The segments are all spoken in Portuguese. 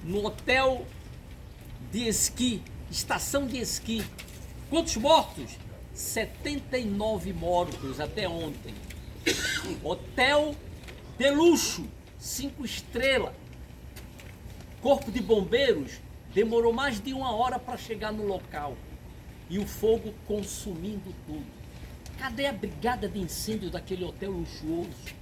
no hotel de esqui, estação de esqui. Quantos mortos? 79 mortos até ontem. Hotel de luxo, 5 estrelas. Corpo de bombeiros demorou mais de 1 hora para chegar no local. E o fogo consumindo tudo. Cadê a brigada de incêndio daquele hotel luxuoso?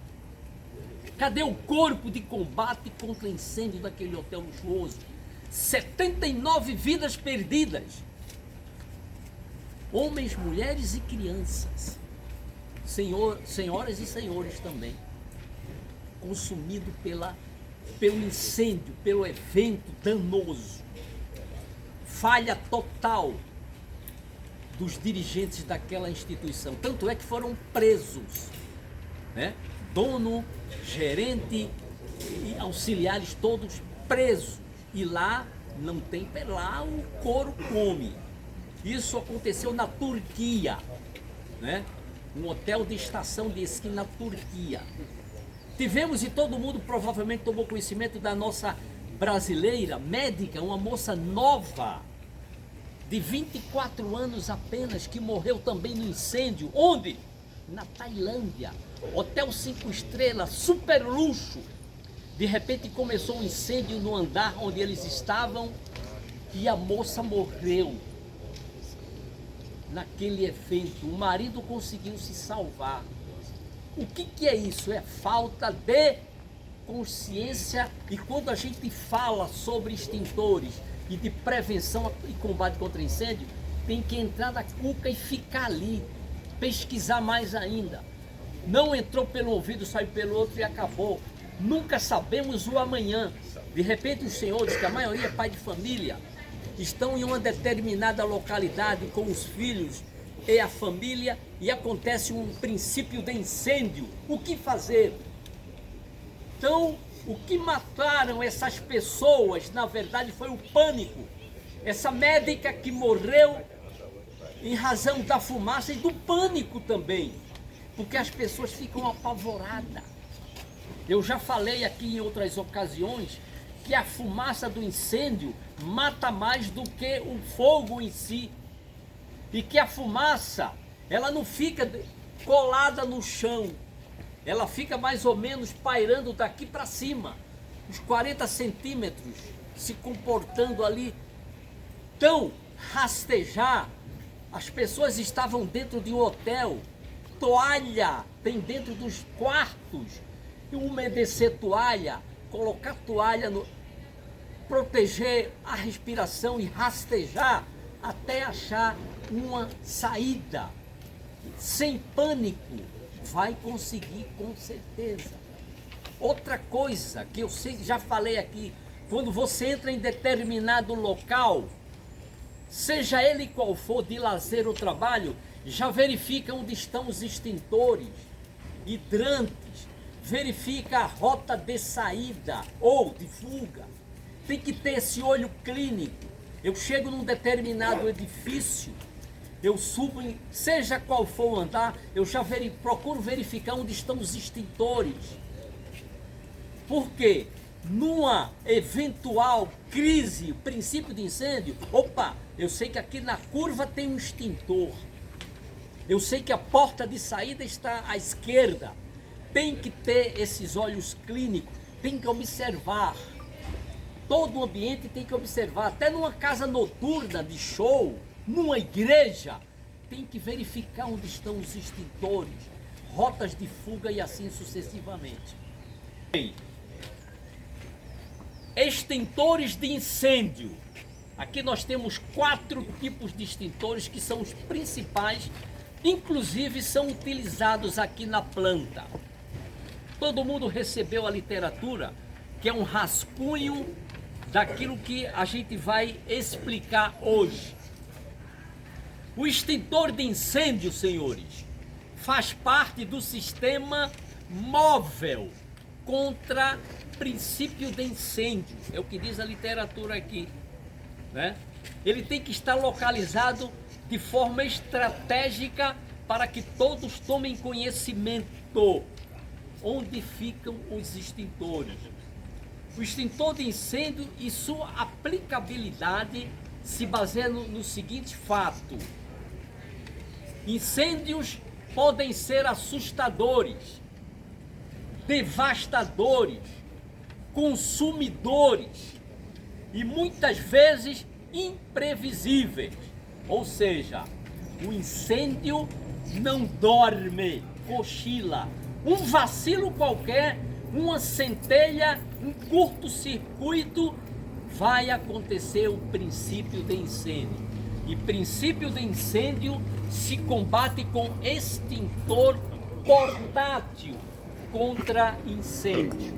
Cadê o corpo de combate contra incêndio daquele hotel luxuoso? 79 vidas perdidas. Homens, mulheres e crianças. Senhoras e senhores também. Consumido pelo incêndio, pelo evento danoso. Falha total dos dirigentes daquela instituição. Tanto é que foram presos, né? Dono, gerente e auxiliares todos presos. E lá não tem, lá o couro come. Isso aconteceu na Turquia, né? Um hotel de estação de esqui na Turquia. Tivemos, e todo mundo provavelmente tomou conhecimento da nossa brasileira médica, uma moça nova, de 24 anos apenas, que morreu também no incêndio. Onde? Na Tailândia. Hotel 5 estrelas, super luxo. De repente começou um incêndio no andar onde eles estavam e a moça morreu. Naquele evento, o marido conseguiu se salvar. O que é isso? É falta de consciência. E quando a gente fala sobre extintores e de prevenção e combate contra incêndio, tem que entrar na cuca e ficar ali, pesquisar mais ainda. Não entrou pelo ouvido, saiu pelo outro e acabou. Nunca sabemos o amanhã. De repente os senhores, que a maioria é pai de família, estão em uma determinada localidade com os filhos e a família e acontece um princípio de incêndio. O que fazer? Então, o que mataram essas pessoas, na verdade, foi o pânico. Essa médica que morreu em razão da fumaça e do pânico também, porque as pessoas ficam apavoradas. Eu já falei aqui em outras ocasiões que a fumaça do incêndio mata mais do que o fogo em si. E que a fumaça, ela não fica colada no chão, ela fica mais ou menos pairando daqui para cima, uns 40 centímetros, se comportando ali. Então, rastejar, as pessoas estavam dentro de um hotel, toalha tem dentro dos quartos, e umedecer toalha, colocar toalha, proteger a respiração e rastejar até achar uma saída. Sem pânico, vai conseguir com certeza. Outra coisa que eu sei, já falei aqui, quando você entra em determinado local, seja ele qual for, de lazer ou trabalho, já verifica onde estão os extintores, hidrantes, verifica a rota de saída ou de fuga. Tem que ter esse olho clínico. Eu chego num determinado edifício, eu subo, seja qual for o andar, eu já procuro verificar onde estão os extintores. Por quê? Numa eventual crise, princípio de incêndio, opa, eu sei que aqui na curva tem um extintor. Eu sei que a porta de saída está à esquerda. Tem que ter esses olhos clínicos, tem que observar. Todo o ambiente tem que observar, até numa casa noturna de show, numa igreja, tem que verificar onde estão os extintores, rotas de fuga e assim sucessivamente. Bem, extintores de incêndio. Aqui nós temos 4 tipos de extintores que são os principais, inclusive são utilizados aqui na planta. Todo mundo recebeu a literatura, que é um rascunho daquilo que a gente vai explicar hoje. O extintor de incêndio, senhores, faz parte do sistema móvel contra princípio de incêndio. É o que diz a literatura aqui, né? Ele tem que estar localizado de forma estratégica para que todos tomem conhecimento onde ficam os extintores. O extintor de incêndio e sua aplicabilidade se baseia no seguinte fato: incêndios podem ser assustadores, devastadores, consumidores e muitas vezes imprevisíveis. Ou seja, o incêndio não dorme, cochila. Um vacilo qualquer, uma centelha, um curto-circuito, vai acontecer o princípio de incêndio. E princípio de incêndio se combate com extintor portátil contra incêndio.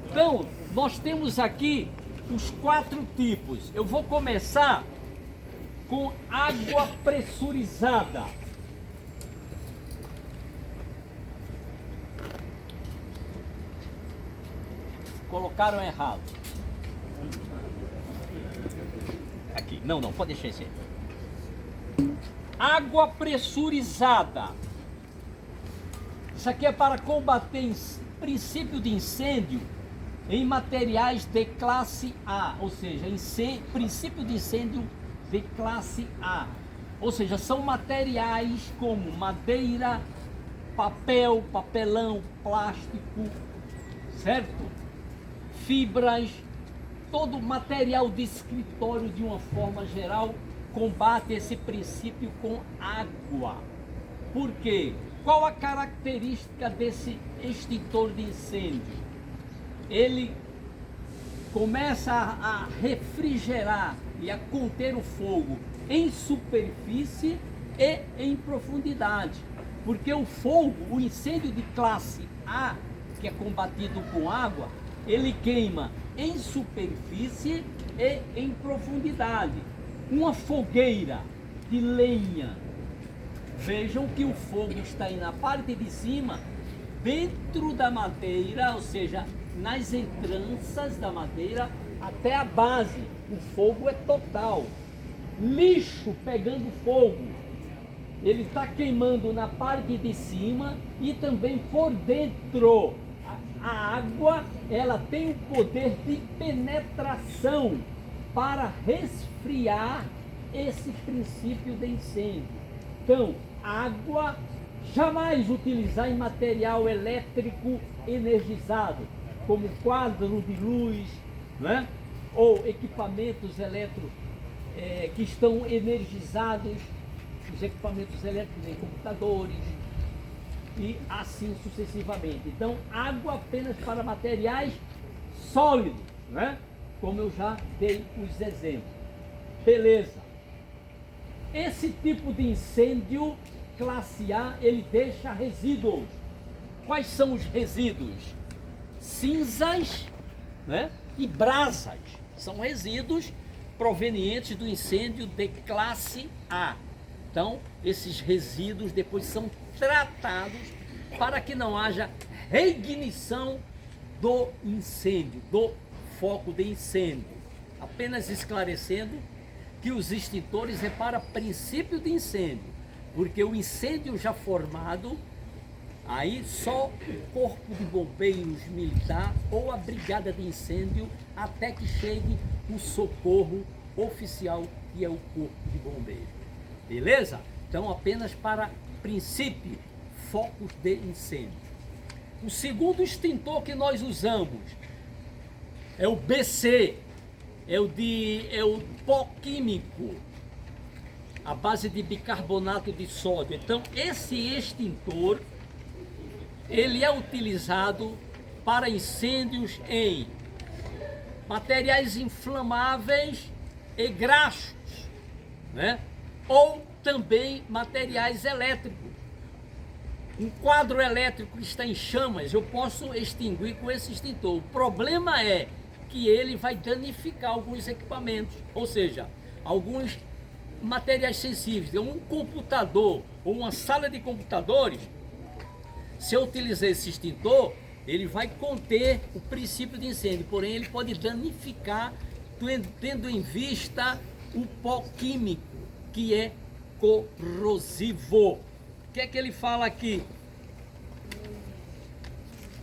Então, nós temos aqui os 4 tipos. Eu vou começar com água pressurizada. Colocaram errado. Aqui, não, pode deixar esse aí. Água pressurizada. Isso aqui é para combater princípio de incêndio em materiais de classe A, ou seja, princípio de incêndio de classe A. Ou seja, são materiais como madeira, papel, papelão, plástico, certo? Fibras, todo material de escritório de uma forma geral combate esse princípio com água. Por quê? Qual a característica desse extintor de incêndio? Ele começa a refrigerar e a conter o fogo em superfície e em profundidade. Porque o fogo, o incêndio de classe A, que é combatido com água, ele queima em superfície e em profundidade. Uma fogueira de lenha, vejam que o fogo está aí na parte de cima, dentro da madeira, ou seja, nas entranças da madeira até a base. O fogo é total. Lixo pegando fogo, ele está queimando na parte de cima e também por dentro. A água, ela tem o poder de penetração para resfriar esse princípio de incêndio. Então, água jamais utilizar em material elétrico energizado, como quadro de luz, né? Ou equipamentos que estão energizados, os equipamentos elétricos em computadores, e assim sucessivamente. Então, água apenas para materiais sólidos, né? Como eu já dei os exemplos. Beleza. Esse tipo de incêndio classe A, ele deixa resíduos. Quais são os resíduos? Cinzas, né? E brasas. São resíduos provenientes do incêndio de classe A. Então, esses resíduos depois são tratados para que não haja reignição do incêndio, do foco de incêndio. Apenas esclarecendo que os extintores é para princípio de incêndio, porque o incêndio já formado, aí só o corpo de bombeiros militar ou a brigada de incêndio até que chegue o socorro oficial, que é o corpo de bombeiros. Beleza? Então, apenas para princípio, focos de incêndio. O segundo extintor que nós usamos é o BC, é o pó químico, à base de bicarbonato de sódio. Então, esse extintor, ele é utilizado para incêndios em materiais inflamáveis e graxos, né? Ou também materiais elétricos. Um quadro elétrico que está em chamas, eu posso extinguir com esse extintor. O problema é que ele vai danificar alguns equipamentos, ou seja, alguns materiais sensíveis. Um computador ou uma sala de computadores, se eu utilizar esse extintor, ele vai conter o princípio de incêndio, porém ele pode danificar, tendo em vista o pó químico, que é corrosivo. O que é que ele fala aqui?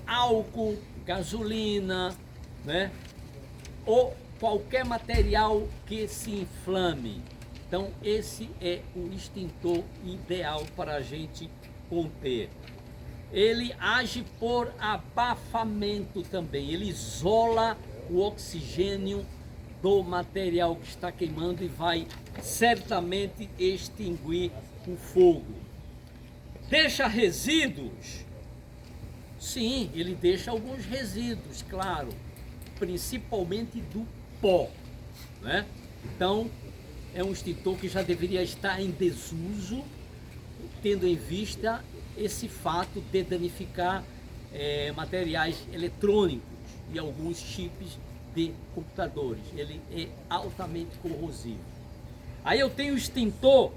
Álcool, gasolina, né? Ou qualquer material que se inflame. Então esse é o extintor ideal para a gente conter. Ele age por abafamento também, ele isola o oxigênio do material que está queimando e vai certamente extinguir o fogo. Deixa resíduos? Sim, ele deixa alguns resíduos, claro, principalmente do pó, né? Então, é um extintor que já deveria estar em desuso, tendo em vista esse fato de danificar materiais eletrônicos e alguns chips de computadores. Ele é altamente corrosivo. Aí eu tenho o extintor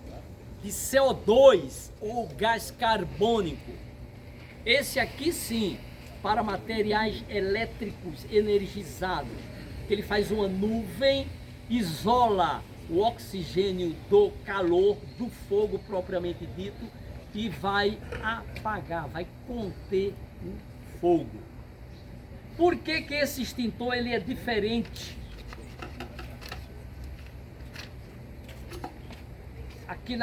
de CO2 ou gás carbônico. Esse aqui sim, para materiais elétricos energizados, que ele faz uma nuvem, isola o oxigênio do calor, do fogo propriamente dito, e vai apagar, vai conter o fogo. Por que que esse extintor ele é diferente? Aqui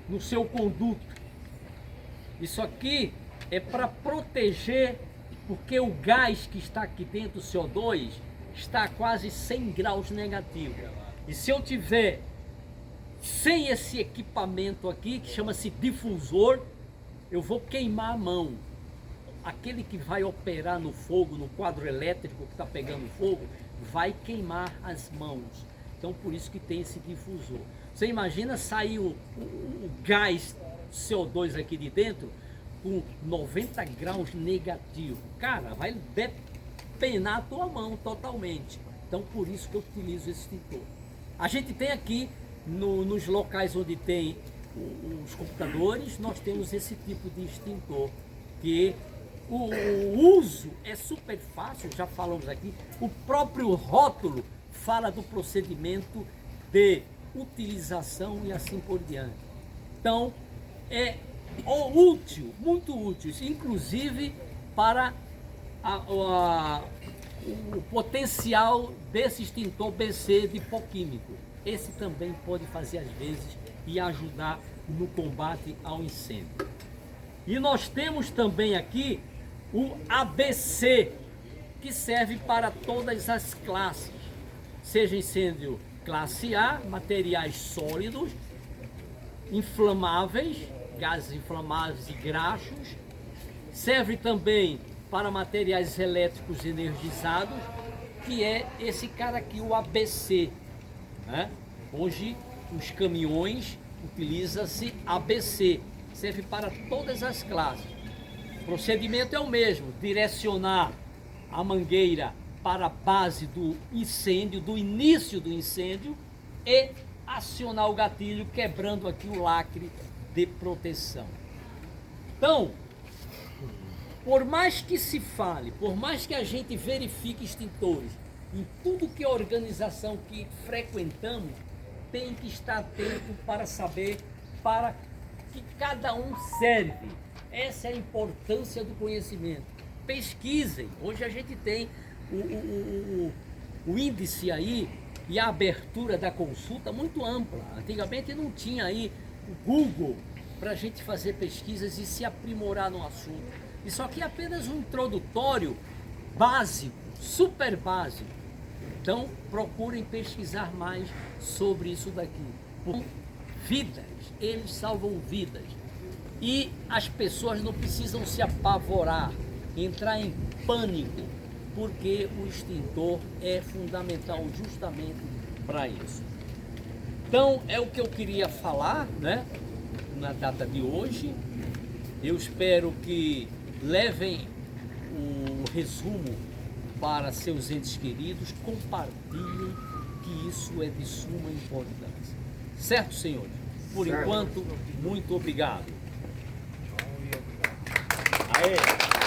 no seu conduto. Isso aqui é para proteger, porque o gás que está aqui dentro, o CO2, está a quase 100 graus negativo. E se eu tiver sem esse equipamento aqui, que chama-se difusor, eu vou queimar a mão. Aquele que vai operar no fogo, no quadro elétrico que está pegando fogo, vai queimar as mãos. Então por isso que tem esse difusor. Você imagina sair o gás CO2 aqui de dentro com 90 graus negativo. Cara, vai depenar a tua mão totalmente. Então por isso que eu utilizo esse extintor. A gente tem aqui nos locais onde tem os computadores, nós temos esse tipo de extintor, que o uso é super fácil, já falamos aqui, o próprio rótulo fala do procedimento de utilização e assim por diante. Então é útil, muito útil, inclusive para o potencial desse extintor BC de pó químico. Esse também pode fazer às vezes e ajudar no combate ao incêndio. E nós temos também aqui o ABC, que serve para todas as classes, seja incêndio classe A, materiais sólidos, inflamáveis, gases inflamáveis e graxos, serve também para materiais elétricos energizados, que é esse cara aqui, o ABC, né? Hoje os caminhões utiliza-se ABC, serve para todas as classes. O procedimento é o mesmo, direcionar a mangueira para a base do incêndio, do início do incêndio, e acionar o gatilho, quebrando aqui o lacre de proteção. Então, por mais que se fale, por mais que a gente verifique extintores, em tudo que é organização que frequentamos, tem que estar atento para saber para que cada um serve. Essa é a importância do conhecimento. Pesquisem. Hoje a gente tem o índice aí e a abertura da consulta muito ampla. Antigamente não tinha aí o Google para a gente fazer pesquisas e se aprimorar no assunto. Isso aqui é apenas um introdutório básico, super básico. Então procurem pesquisar mais sobre isso daqui. Vidas, eles salvam vidas. E as pessoas não precisam se apavorar, entrar em pânico, porque o extintor é fundamental justamente para isso. Então é o que eu queria falar, né, na data de hoje. Eu espero que levem o resumo para seus entes queridos, compartilhem, que isso é de suma importância. Certo, senhores? Por enquanto, muito obrigado. Aê.